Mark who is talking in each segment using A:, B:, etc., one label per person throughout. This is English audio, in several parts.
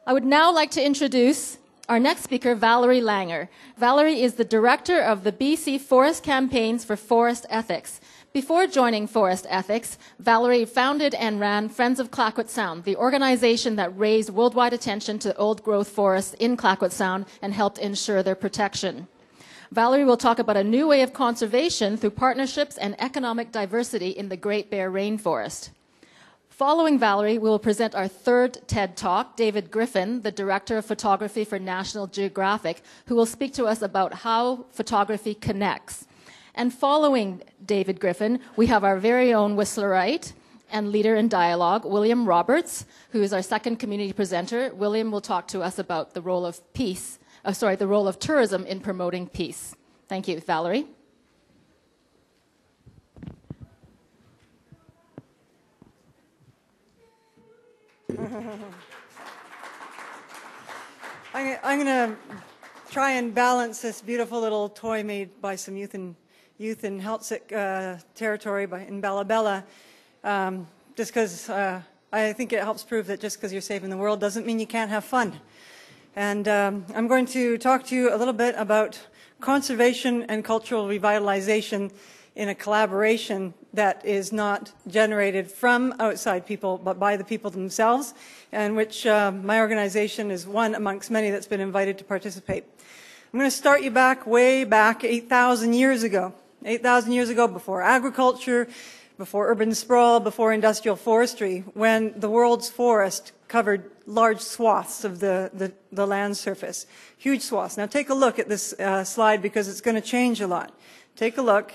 A: I would now like to introduce our next speaker, Valerie Langer. Valerie is the director of the BC Forest Campaigns for Forest Ethics. Before joining Forest Ethics, Valerie founded and ran Friends of Clayoquot Sound, the organization that raised worldwide attention to old-growth forests in Clayoquot Sound and helped ensure their protection. Valerie will talk about a new way of conservation through partnerships and economic diversity in the Great Bear Rainforest. Following Valerie, we will present our third TED Talk, David Griffin, the Director of Photography for National Geographic, who will speak to us about how photography connects. And following David Griffin, we have our very own Whistlerite and leader in dialogue, William Roberts, who is our second community presenter. William will talk to us about the role of the role of tourism in promoting peace. Thank you, Valerie.
B: I'm going to try and balance this beautiful little toy made by some youth in Heltsik territory in Bella Bella, just because I think it helps prove that just because you're saving the world doesn't mean you can't have fun. And I'm going to talk to you a little bit about conservation and cultural revitalization in a collaboration that is not generated from outside people, but by the people themselves, and which my organization is one amongst many that's been invited to participate. I'm going to start you way back 8,000 years ago. 8,000 years ago, before agriculture, before urban sprawl, before industrial forestry, when the world's forest covered large swaths of the land surface. Huge swaths. Now take a look at this slide because it's going to change a lot. Take a look.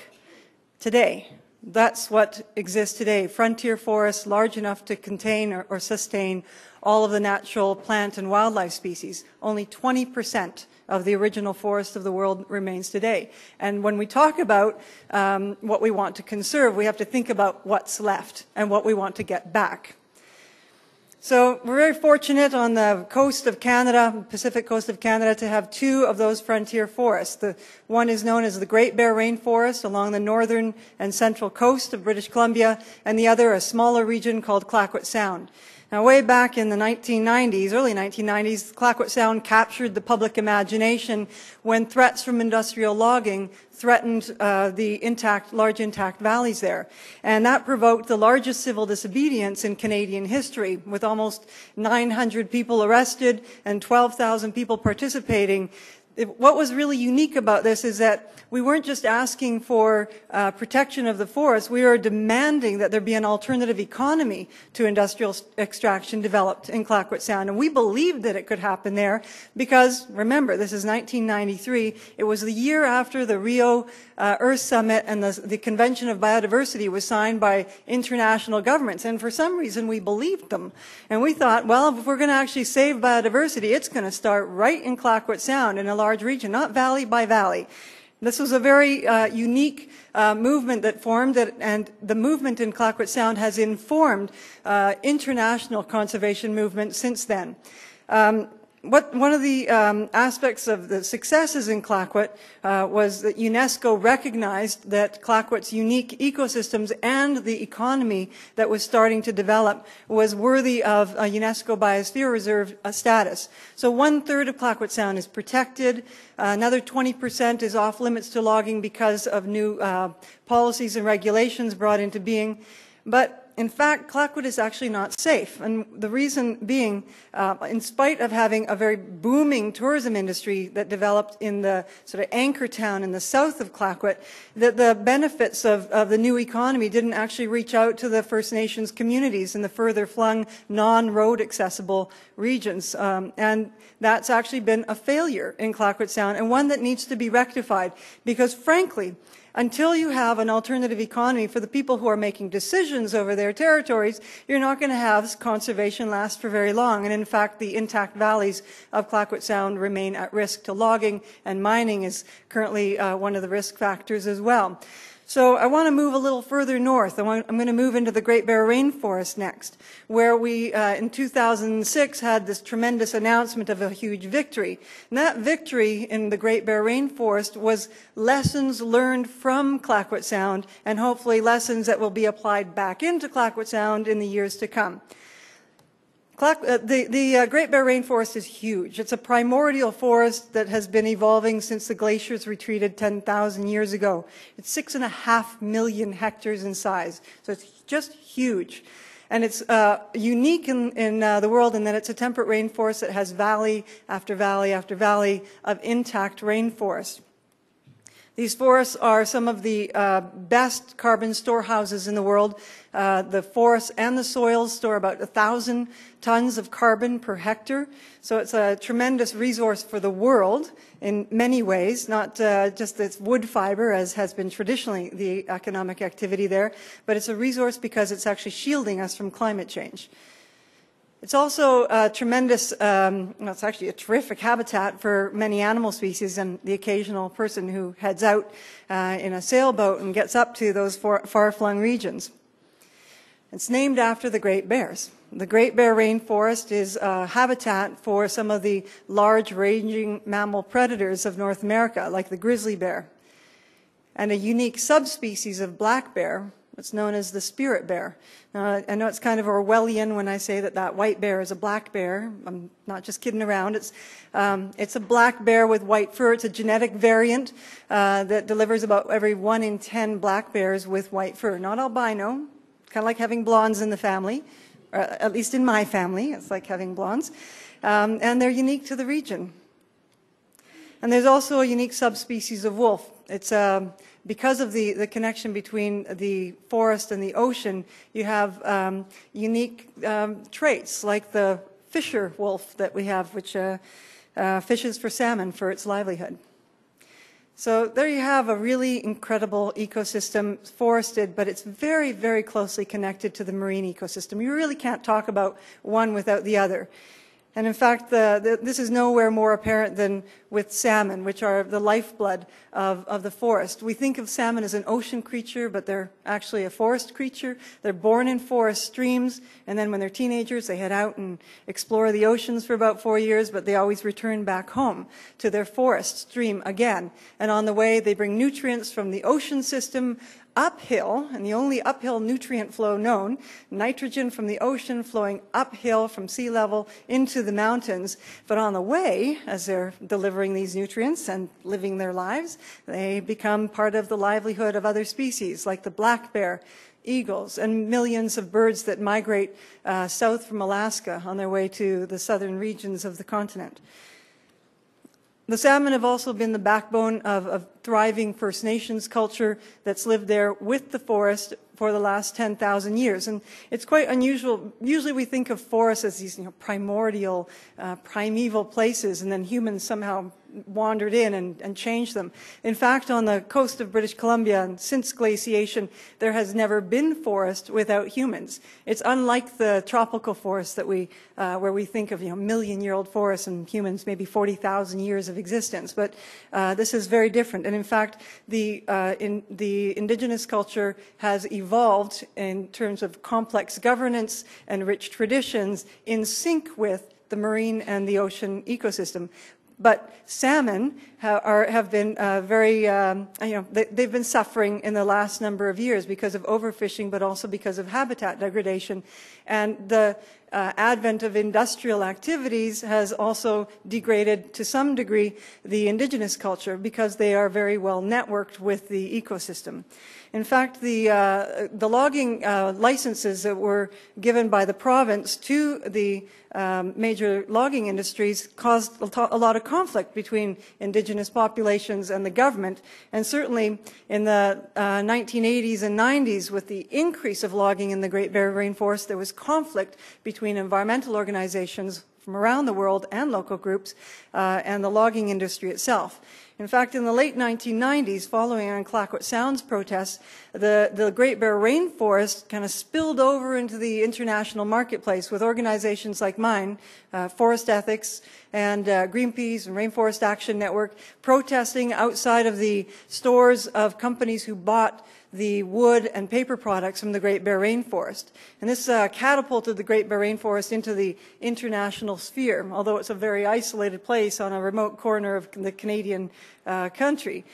B: Today, that's what exists today. Frontier forests large enough to contain or sustain all of the natural plant and wildlife species. Only 20% of the original forest of the world remains today. And when we talk about what we want to conserve, we have to think about what's left and what we want to get back. So we're very fortunate on the coast of Canada, Pacific coast of Canada, to have two of those frontier forests. The one is known as the Great Bear Rainforest along the northern and central coast of British Columbia, and the other a smaller region called Clayoquot Sound. Now, way back in the 1990s, early 1990s, Clayoquot Sound captured the public imagination when threats from industrial logging threatened the large intact valleys there. And that provoked the largest civil disobedience in Canadian history, with almost 900 people arrested and 12,000 people participating. What was really unique about this is that we weren't just asking for protection of the forest, we were demanding that there be an alternative economy to industrial extraction developed in Clayoquot Sound. And we believed that it could happen there because, remember, this is 1993. It was the year after the Rio Earth Summit and the Convention of Biodiversity was signed by international governments. And for some reason, we believed them. And we thought, well, if we're going to actually save biodiversity, it's going to start right in Clayoquot Sound in a large region, not valley by valley. This was a very unique movement that formed, and the movement in Clayoquot Sound has informed international conservation movements since then. One of the aspects of the successes in Clayoquot was that UNESCO recognized that Clayoquot's unique ecosystems and the economy that was starting to develop was worthy of a UNESCO Biosphere Reserve status. So 1/3 of Clayoquot Sound is protected. Another 20% is off limits to logging because of new policies and regulations brought into being. But in fact, Clayoquot is actually not safe. And the reason being, in spite of having a very booming tourism industry that developed in the sort of anchor town in the south of Clayoquot, that the benefits of the new economy didn't actually reach out to the First Nations communities in the further flung, non-road accessible regions. And that's actually been a failure in Clayoquot Sound, and one that needs to be rectified. Because frankly, until you have an alternative economy for the people who are making decisions over their territories, you're not going to have conservation last for very long. And in fact, the intact valleys of Clayoquot Sound remain at risk to logging, and mining is currently one of the risk factors as well. So I want to move a little further north. I'm going to move into the Great Bear Rainforest next, where we, in 2006, had this tremendous announcement of a huge victory. And that victory in the Great Bear Rainforest was lessons learned from Clayoquot Sound, and hopefully lessons that will be applied back into Clayoquot Sound in the years to come. The Great Bear Rainforest is huge. It's a primordial forest that has been evolving since the glaciers retreated 10,000 years ago. It's 6.5 million hectares in size, so it's just huge. And it's unique in the world in that it's a temperate rainforest that has valley after valley after valley of intact rainforest. These forests are some of the best carbon storehouses in the world. The forests and the soils store about 1,000 tons of carbon per hectare. So it's a tremendous resource for the world in many ways, not just its wood fiber, as has been traditionally the economic activity there, but it's a resource because it's actually shielding us from climate change. It's also a tremendous, well, it's actually a terrific habitat for many animal species and the occasional person who heads out in a sailboat and gets up to those far-flung regions. It's named after the Great Bears. The Great Bear Rainforest is a habitat for some of the large-ranging mammal predators of North America, like the grizzly bear, and a unique subspecies of black bear. It's known as the spirit bear. I know it's kind of Orwellian when I say that that white bear is a black bear. I'm not just kidding around. It's a black bear with white fur. It's a genetic variant that delivers about every 1 in 10 black bears with white fur. Not albino. Kind of like having blondes in the family, or at least in my family. It's like having blondes. And they're unique to the region. And there's also a unique subspecies of wolf. It's because of the connection between the forest and the ocean, you have unique traits like the fisher wolf that we have, which fishes for salmon for its livelihood. So there you have a really incredible ecosystem, forested, but it's very, very closely connected to the marine ecosystem. You really can't talk about one without the other. And in fact, this is nowhere more apparent than with salmon, which are the lifeblood of the forest. We think of salmon as an ocean creature, but they're actually a forest creature. They're born in forest streams, and then when they're teenagers, they head out and explore the oceans for about 4 years, but they always return back home to their forest stream again. And on the way, they bring nutrients from the ocean system uphill, and the only uphill nutrient flow known, nitrogen from the ocean flowing uphill from sea level into the mountains. But on the way, as they're delivering these nutrients and living their lives, they become part of the livelihood of other species, like the black bear, eagles, and millions of birds that migrate south from Alaska on their way to the southern regions of the continent. The salmon have also been the backbone of thriving First Nations culture that's lived there with the forest for the last 10,000 years. And it's quite unusual. Usually we think of forests as these primordial, primeval places, and then humans somehow wandered in and changed them. In fact, on the coast of British Columbia, and since glaciation, there has never been forest without humans. It's unlike the tropical forests that where we think of million-year-old forests and humans maybe 40,000 years of existence. But this is very different. And in fact, the indigenous culture has evolved in terms of complex governance and rich traditions in sync with the marine and the ocean ecosystem. But salmon have been they've been suffering in the last number of years because of overfishing, but also because of habitat degradation. And the advent of industrial activities has also degraded, to some degree, the indigenous culture because they are very well networked with the ecosystem. In fact, the logging licenses that were given by the province to the major logging industries caused a lot of conflict between indigenous populations and the government. And certainly in the 1980s and 90s, with the increase of logging in the Great Bear Rainforest, there was conflict between environmental organizations from around the world and local groups and the logging industry itself. In fact, in the late 1990s, following on Clayoquot Sound's protests, the Great Bear Rainforest kind of spilled over into the international marketplace with organizations like mine, Forest Ethics and Greenpeace and Rainforest Action Network, protesting outside of the stores of companies who bought the wood and paper products from the Great Bear Rainforest. And this catapulted the Great Bear Rainforest into the international sphere, although it's a very isolated place on a remote corner of the Canadian country.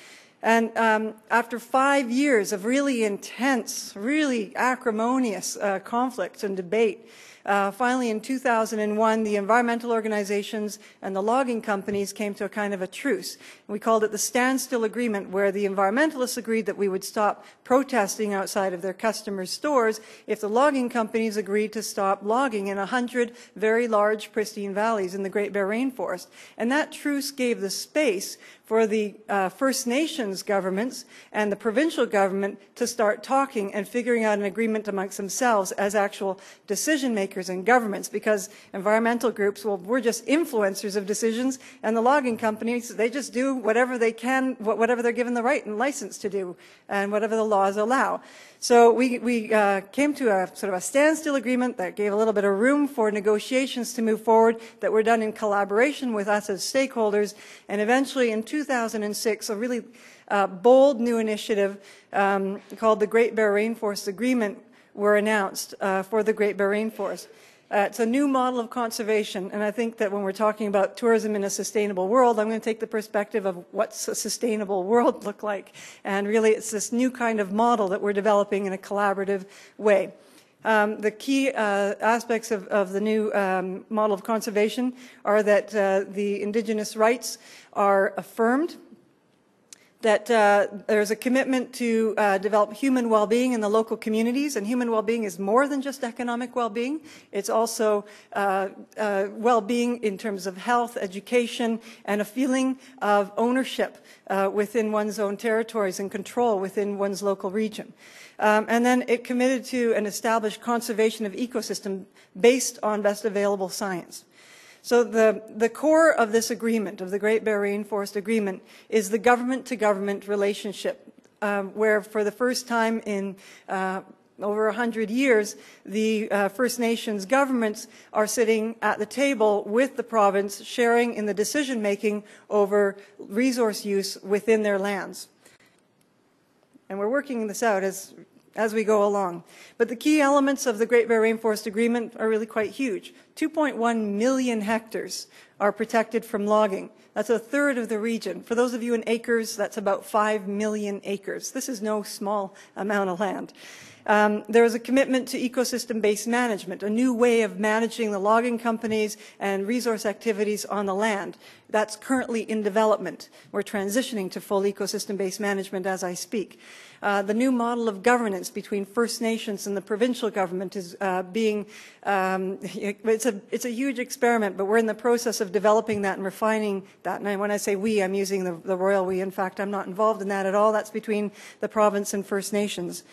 B: And after 5 years of really intense, really acrimonious conflict and debate, Finally, in 2001, the environmental organizations and the logging companies came to a kind of a truce. We called it the standstill agreement, where the environmentalists agreed that we would stop protesting outside of their customers' stores if the logging companies agreed to stop logging in 100 very large, pristine valleys in the Great Bear Rainforest. And that truce gave the space for the First Nations governments and the provincial government to start talking and figuring out an agreement amongst themselves as actual decision makers and governments, because environmental groups, well, we're just influencers of decisions, and the logging companies, they just do whatever they can, whatever they're given the right and license to do, and whatever the laws allow. So we came to a sort of a standstill agreement that gave a little bit of room for negotiations to move forward that were done in collaboration with us as stakeholders, and eventually in 2006, a really bold new initiative called the Great Bear Rainforest Agreement were announced for the Great Bear Rainforest. It's a new model of conservation, and I think that when we're talking about tourism in a sustainable world, I'm going to take the perspective of what's a sustainable world look like. And really, it's this new kind of model that we're developing in a collaborative way. The key aspects of the new model of conservation are that the Indigenous rights are affirmed, that there's a commitment to develop human well-being in the local communities, and human well-being is more than just economic well-being. It's also well-being in terms of health, education, and a feeling of ownership within one's own territories and control within one's local region. And then it committed to an established conservation of ecosystem based on best available science. So the core of this agreement, of the Great Bear Rainforest Agreement, is the government-to-government relationship, where for the first time in over 100 years, the First Nations governments are sitting at the table with the province, sharing in the decision-making over resource use within their lands. And we're working this out as we go along. But the key elements of the Great Bear Rainforest Agreement are really quite huge. 2.1 million hectares are protected from logging. That's a third of the region. For those of you in acres, that's about 5 million acres. This is no small amount of land. There is a commitment to ecosystem-based management, a new way of managing the logging companies and resource activities on the land. That's currently in development. We're transitioning to full ecosystem-based management as I speak. The new model of governance between First Nations and the provincial government is it's a huge experiment, but we're in the process of developing that and refining that. And when I say we, I'm using the royal we. In fact, I'm not involved in that at all. That's between the province and First Nations.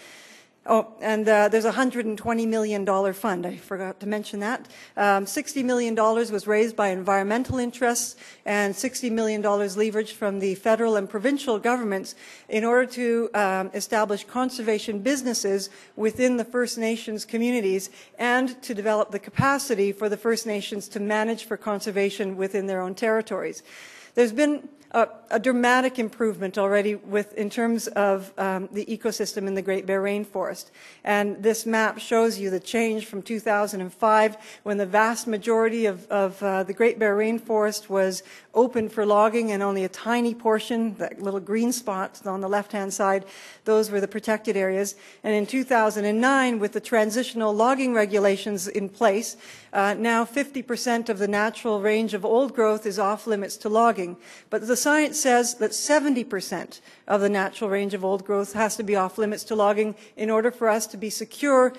B: Oh, and there's a $120 million fund. I forgot to mention that. $60 million was raised by environmental interests and $60 million leveraged from the federal and provincial governments in order to establish conservation businesses within the First Nations communities and to develop the capacity for the First Nations to manage for conservation within their own territories. There's been a dramatic improvement already in terms of the ecosystem in the Great Bear Rainforest. And this map shows you the change from 2005, when the vast majority of the Great Bear Rainforest was open for logging and only a tiny portion, that little green spot on the left-hand side, those were the protected areas. And in 2009, with the transitional logging regulations in place, now 50% of the natural range of old growth is off limits to logging. But the science says that 70% of the natural range of old growth has to be off limits to logging in order for us to be secure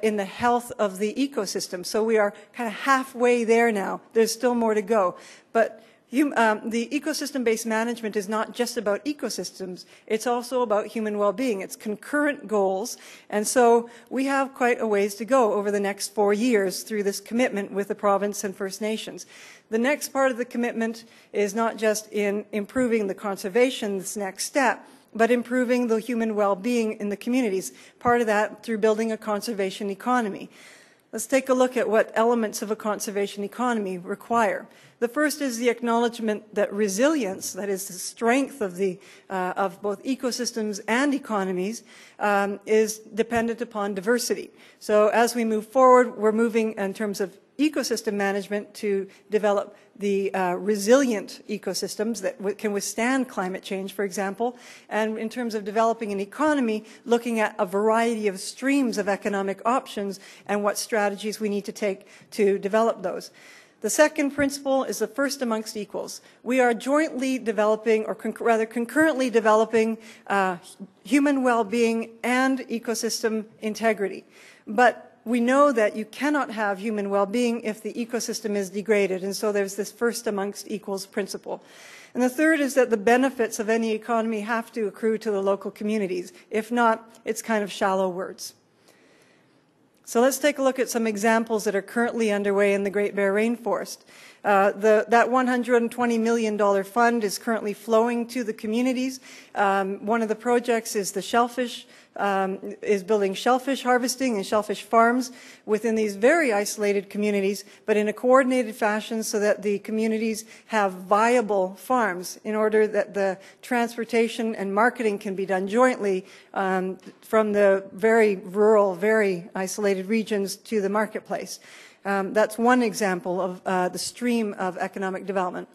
B: in the health of the ecosystem. So we are kind of halfway there now. There's still more to go. But the ecosystem-based management is not just about ecosystems. It's also about human well-being. It's concurrent goals. And so we have quite a ways to go over the next 4 years through this commitment with the province and First Nations. The next part of the commitment is not just in improving the conservation, this next step, but improving the human well-being in the communities. Part of that through building a conservation economy. Let's take a look at what elements of a conservation economy require. The first is the acknowledgement that resilience, that is the strength of both ecosystems and economies, is dependent upon diversity. So as we move forward, we're moving in terms of ecosystem management to develop the resilient ecosystems that can withstand climate change, for example, and in terms of developing an economy, looking at a variety of streams of economic options and what strategies we need to take to develop those. The second principle is the first amongst equals. We are jointly developing, or rather concurrently developing, human well-being and ecosystem integrity. But we know that you cannot have human well-being if the ecosystem is degraded, and so there's this first amongst equals principle. And the third is that the benefits of any economy have to accrue to the local communities. If not, it's kind of shallow words. So let's take a look at some examples that are currently underway in the Great Bear Rainforest. That $120 million fund is currently flowing to the communities. One of the projects is the shellfish, is building shellfish harvesting and shellfish farms within these very isolated communities, but in a coordinated fashion so that the communities have viable farms in order that the transportation and marketing can be done jointly from the very rural, very isolated regions to the marketplace. That's one example of the stream of economic development.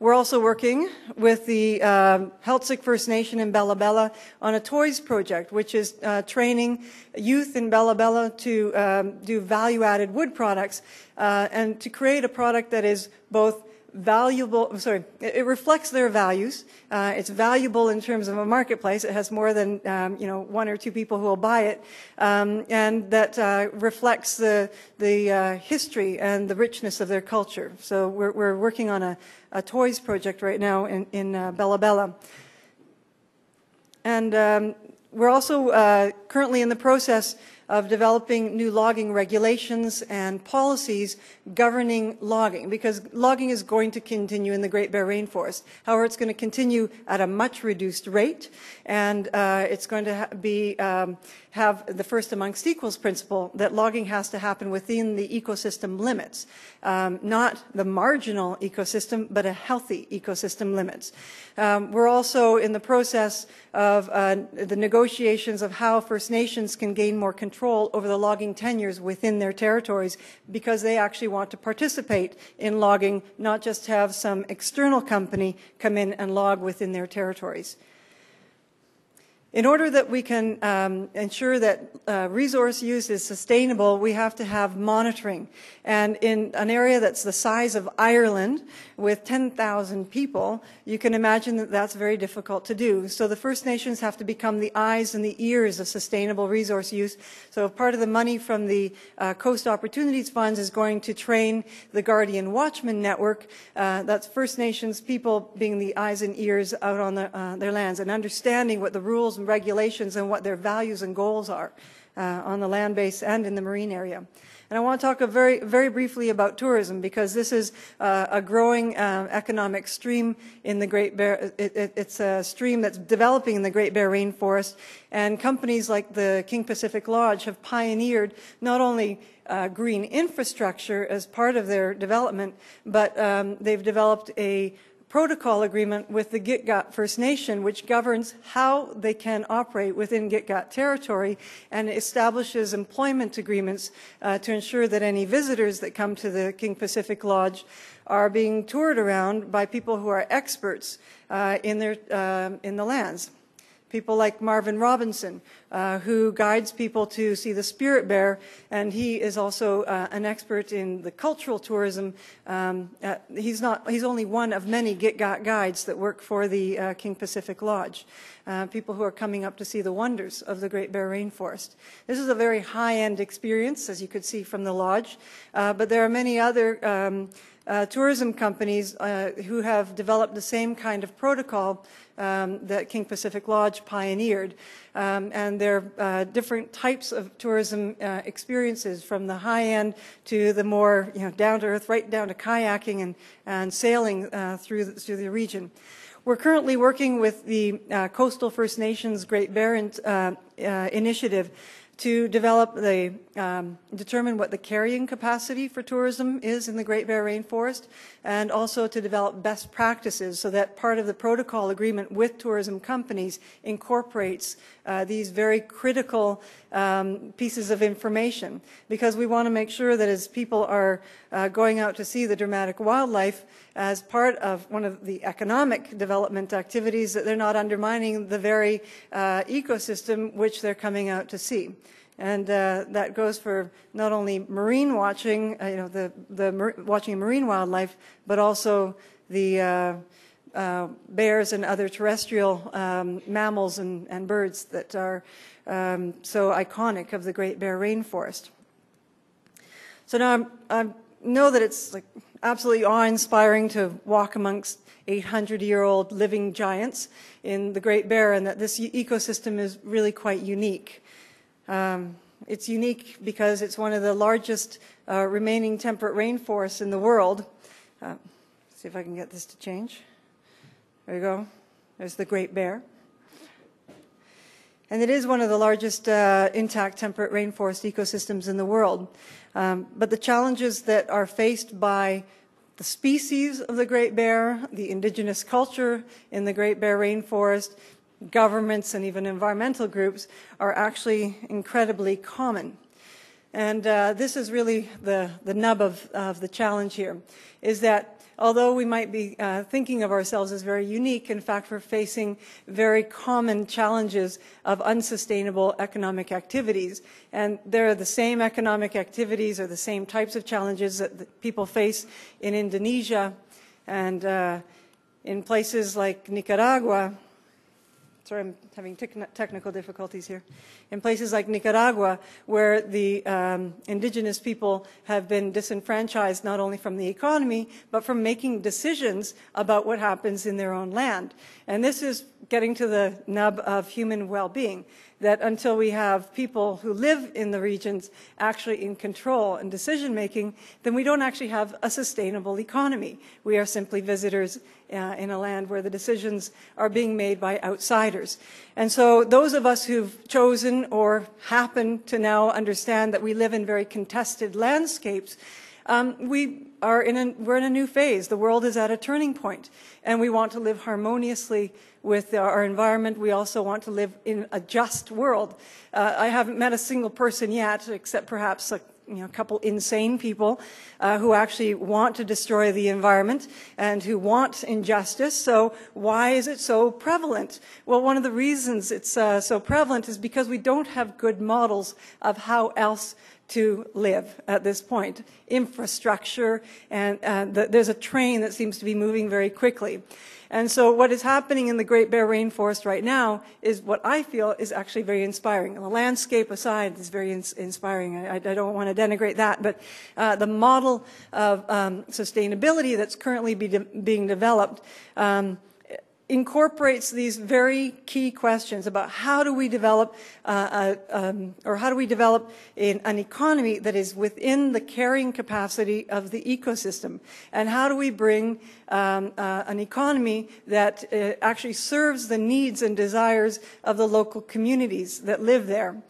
B: We're also working with the Heiltsuk First Nation in Bella Bella on a toys project, which is training youth in Bella Bella to do value-added wood products and to create a product that is both valuable, it reflects their values. It's valuable in terms of a marketplace. It has more than, one or two people who will buy it. And that reflects the history and the richness of their culture. So we're working on a toys project right now in Bella Bella. And we're also currently in the process of developing new logging regulations and policies governing logging, because logging is going to continue in the Great Bear Rainforest. However, it's going to continue at a much reduced rate, and it's going to have the first amongst equals principle that logging has to happen within the ecosystem limits, not the marginal ecosystem, but a healthy ecosystem limits. We're also in the process of the negotiations of how First Nations can gain more control over the logging tenures within their territories, because they actually want to participate in logging, not just have some external company come in and log within their territories. In order that we can ensure that resource use is sustainable, we have to have monitoring. And in an area that's the size of Ireland, with 10,000 people, you can imagine that that's very difficult to do. So the First Nations have to become the eyes and the ears of sustainable resource use. So part of the money from the Coast Opportunities Funds is going to train the Guardian Watchman Network. That's First Nations people being the eyes and ears out on their lands and understanding what the rules and regulations and what their values and goals are on the land base and in the marine area. And I want to talk very, very briefly about tourism, because this is a growing economic stream in the Great Bear. It's a stream that's developing in the Great Bear Rainforest, and companies like the King Pacific Lodge have pioneered not only green infrastructure as part of their development, but they've developed a protocol agreement with the Gitga'at First Nation, which governs how they can operate within Gitga'at territory and establishes employment agreements to ensure that any visitors that come to the King Pacific Lodge are being toured around by people who are experts in the lands. People like Marvin Robinson, who guides people to see the spirit bear, and he is also an expert in the cultural tourism. He's only one of many Gitga'at guides that work for the King Pacific Lodge. People who are coming up to see the wonders of the Great Bear Rainforest. This is a very high-end experience, as you could see from the lodge, but there are many other tourism companies who have developed the same kind of protocol that King Pacific Lodge pioneered. And there are different types of tourism experiences, from the high end to the more down to earth, right down to kayaking and sailing through the region. We're currently working with the Coastal First Nations Great Bear Initiative to develop determine what the carrying capacity for tourism is in the Great Bear Rainforest, and also to develop best practices so that part of the protocol agreement with tourism companies incorporates these very critical pieces of information, because we want to make sure that as people are going out to see the dramatic wildlife as part of one of the economic development activities, that they're not undermining the very ecosystem which they're coming out to see. And that goes for not only marine watching, watching marine wildlife, but also the bears and other terrestrial mammals and birds that are so iconic of the Great Bear Rainforest. So now I know that it's like absolutely awe-inspiring to walk amongst 800-year-old living giants in the Great Bear, and that this ecosystem is really quite unique. It's unique because it's one of the largest remaining temperate rainforests in the world. See if I can get this to change. There you go. There's the Great Bear. And it is one of the largest intact temperate rainforest ecosystems in the world. But the challenges that are faced by the species of the Great Bear, the indigenous culture in the Great Bear Rainforest, governments and even environmental groups are actually incredibly common. And this is really the nub of the challenge here, is that although we might be thinking of ourselves as very unique, in fact, we're facing very common challenges of unsustainable economic activities. And they're the same economic activities or the same types of challenges that people face in Indonesia and in places like Nicaragua. Sorry, I'm having technical difficulties here. In places like Nicaragua, where the indigenous people have been disenfranchised not only from the economy, but from making decisions about what happens in their own land. And this is getting to the nub of human well-being, that until we have people who live in the regions actually in control and decision-making, then we don't actually have a sustainable economy. We are simply visitors in a land where the decisions are being made by outsiders. And so those of us who've chosen or happen to now understand that we live in very contested landscapes, we're in a new phase. The world is at a turning point, and we want to live harmoniously with our environment. We also want to live in a just world. I haven't met a single person yet, except perhaps a couple insane people who actually want to destroy the environment and who want injustice. So why is it so prevalent? Well, one of the reasons it's so prevalent is because we don't have good models of how else to live at this point. Infrastructure, and there's a train that seems to be moving very quickly. And so what is happening in the Great Bear Rainforest right now is what I feel is actually very inspiring. The landscape aside is very inspiring. I don't want to denigrate that, but the model of sustainability that's currently being developed incorporates these very key questions about how do we develop or how do we develop an economy that is within the carrying capacity of the ecosystem, and how do we bring an economy that actually serves the needs and desires of the local communities that live there.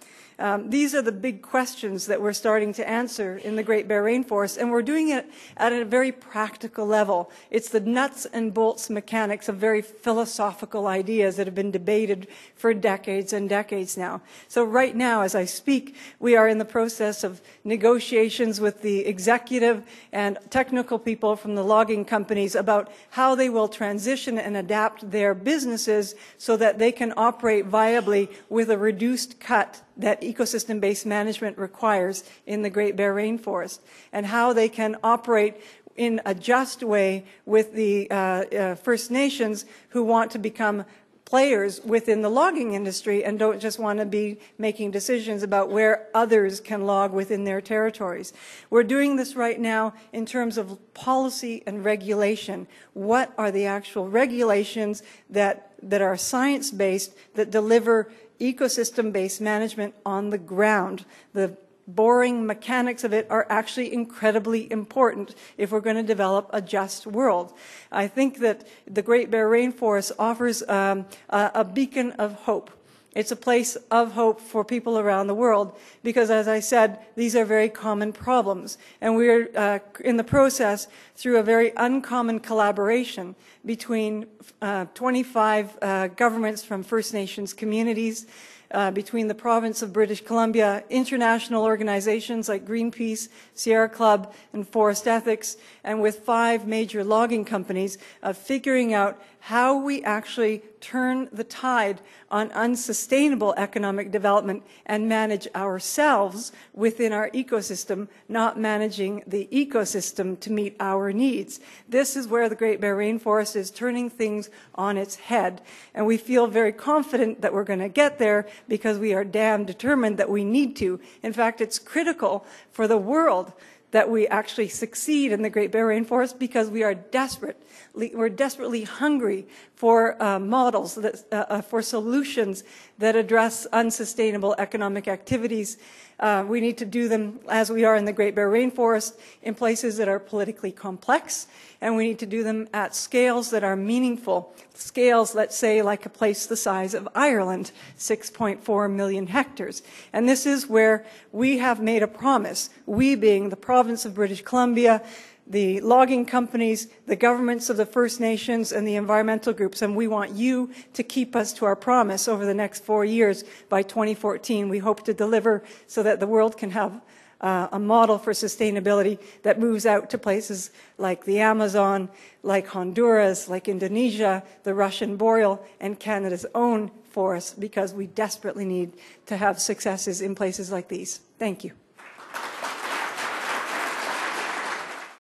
B: These are the big questions that we're starting to answer in the Great Bear Rainforest, and we're doing it at a very practical level. It's the nuts and bolts mechanics of very philosophical ideas that have been debated for decades and decades now. So right now, as I speak, we are in the process of negotiations with the executive and technical people from the logging companies about how they will transition and adapt their businesses so that they can operate viably with a reduced cut that ecosystem-based management requires in the Great Bear Rainforest, and how they can operate in a just way with the First Nations who want to become players within the logging industry and don't just want to be making decisions about where others can log within their territories. We're doing this right now in terms of policy and regulation. What are the actual regulations that are science-based, that deliver ecosystem-based management on the ground? The boring mechanics of it are actually incredibly important if we're going to develop a just world. I think that the Great Bear Rainforest offers a beacon of hope. It's a place of hope for people around the world because, as I said, these are very common problems. And we're in the process, through a very uncommon collaboration between 25 governments from First Nations communities, between the province of British Columbia, international organizations like Greenpeace, Sierra Club, and Forest Ethics, and with 5 major logging companies, of figuring out how we actually turn the tide on unsustainable economic development and manage ourselves within our ecosystem, not managing the ecosystem to meet our needs. This is where the Great Bear Rainforest is turning things on its head. And we feel very confident that we're going to get there because we are damn determined that we need to. In fact, it's critical for the world that we actually succeed in the Great Bear Rainforest because we are we're desperately hungry for models, for solutions that address unsustainable economic activities. We need to do them, as we are in the Great Bear Rainforest, in places that are politically complex, and we need to do them at scales that are meaningful. Scales, let's say, like a place the size of Ireland, 6.4 million hectares. And this is where we have made a promise, we being the province of British Columbia, the logging companies, the governments of the First Nations, and the environmental groups. And we want you to keep us to our promise over the next 4 years. By 2014, we hope to deliver so that the world can have a model for sustainability that moves out to places like the Amazon, like Honduras, like Indonesia, the Russian boreal, and Canada's own forests, because we desperately need to have successes in places like these. Thank you.